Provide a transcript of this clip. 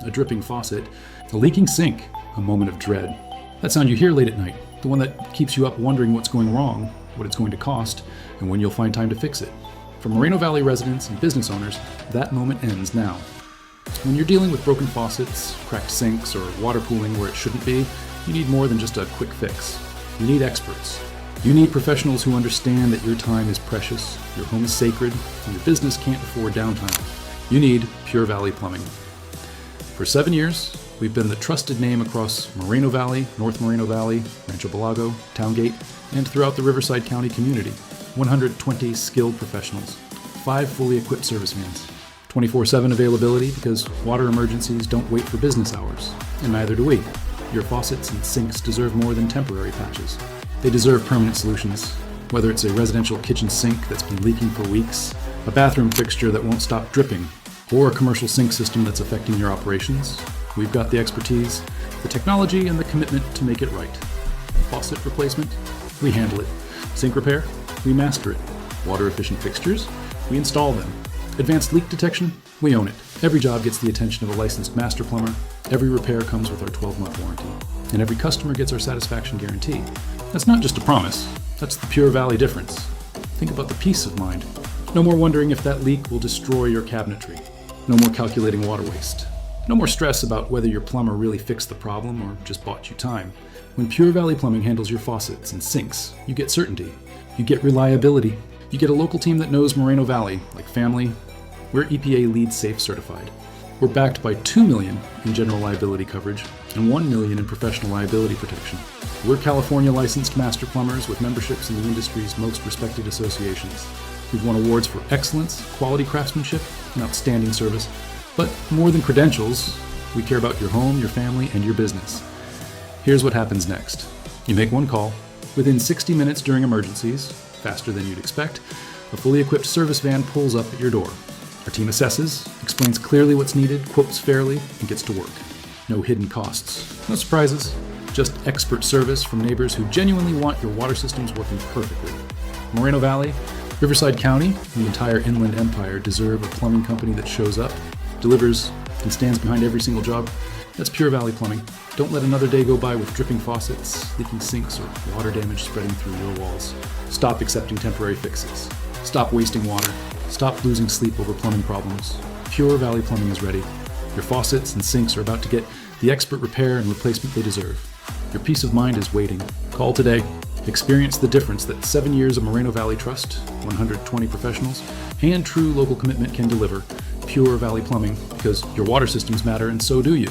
a dripping faucet, a leaking sink, a moment of dread. That sound you hear late at night, the one that keeps you up wondering what's going wrong, what it's going to cost, and when you'll find time to fix it. For Moreno Valley residents and business owners, that moment ends now. When you're dealing with broken faucets, cracked sinks, or water pooling where it shouldn't be, you need more than just a quick fix. You need experts. You need professionals who understand that your time is precious, your home is sacred, and your business can't afford downtime. You need Pure Valley Plumbing. For 7 years, we've been the trusted name across Moreno Valley, North Moreno Valley, Rancho Belago, Towngate, and throughout the Riverside County community. 120 skilled professionals, 5 fully equipped service vans, 24/7 availability because water emergencies don't wait for business hours, and neither do we. Your faucets and sinks deserve more than temporary patches. They deserve permanent solutions, whether it's a residential kitchen sink that's been leaking for weeks, a bathroom fixture that won't stop dripping, or a commercial sink system that's affecting your operations. We've got the expertise, the technology, and the commitment to make it right. Faucet replacement? We handle it. Sink repair? We master it. Water efficient fixtures? We install them. Advanced leak detection? We own it. Every job gets the attention of a licensed master plumber. Every repair comes with our 12-month warranty. And every customer gets our satisfaction guarantee. That's not just a promise. That's the Pure Valley difference. Think about the peace of mind. No more wondering if that leak will destroy your cabinetry. No more calculating water waste. No more stress about whether your plumber really fixed the problem or just bought you time. When Pure Valley Plumbing handles your faucets and sinks, you get certainty. You get reliability. You get a local team that knows Moreno Valley like family. We're EPA LEED Safe certified. We're backed by $2 million in general liability coverage and $1 million in professional liability protection. We're California licensed master plumbers with memberships in the industry's most respected associations. We've won awards for excellence, quality craftsmanship, and outstanding service. But more than credentials, we care about your home, your family, and your business. Here's what happens next. You make one call. Within 60 minutes during emergencies, faster than you'd expect, a fully equipped service van pulls up at your door. Our team assesses, explains clearly what's needed, quotes fairly, and gets to work. No hidden costs, no surprises, just expert service from neighbors who genuinely want your water systems working perfectly. Moreno Valley, Riverside County, and the entire Inland Empire deserve a plumbing company that shows up, delivers, and stands behind every single job. That's Pure Valley Plumbing. Don't let another day go by with dripping faucets, leaking sinks, or water damage spreading through your walls. Stop accepting temporary fixes. Stop wasting water. Stop losing sleep over plumbing problems. Pure Valley Plumbing is ready. Your faucets and sinks are about to get the expert repair and replacement they deserve. Your peace of mind is waiting. Call today. Experience the difference that 7 years of Moreno Valley trust, 120 professionals, and true local commitment can deliver. Pure Valley Plumbing, because your water systems matter and so do you.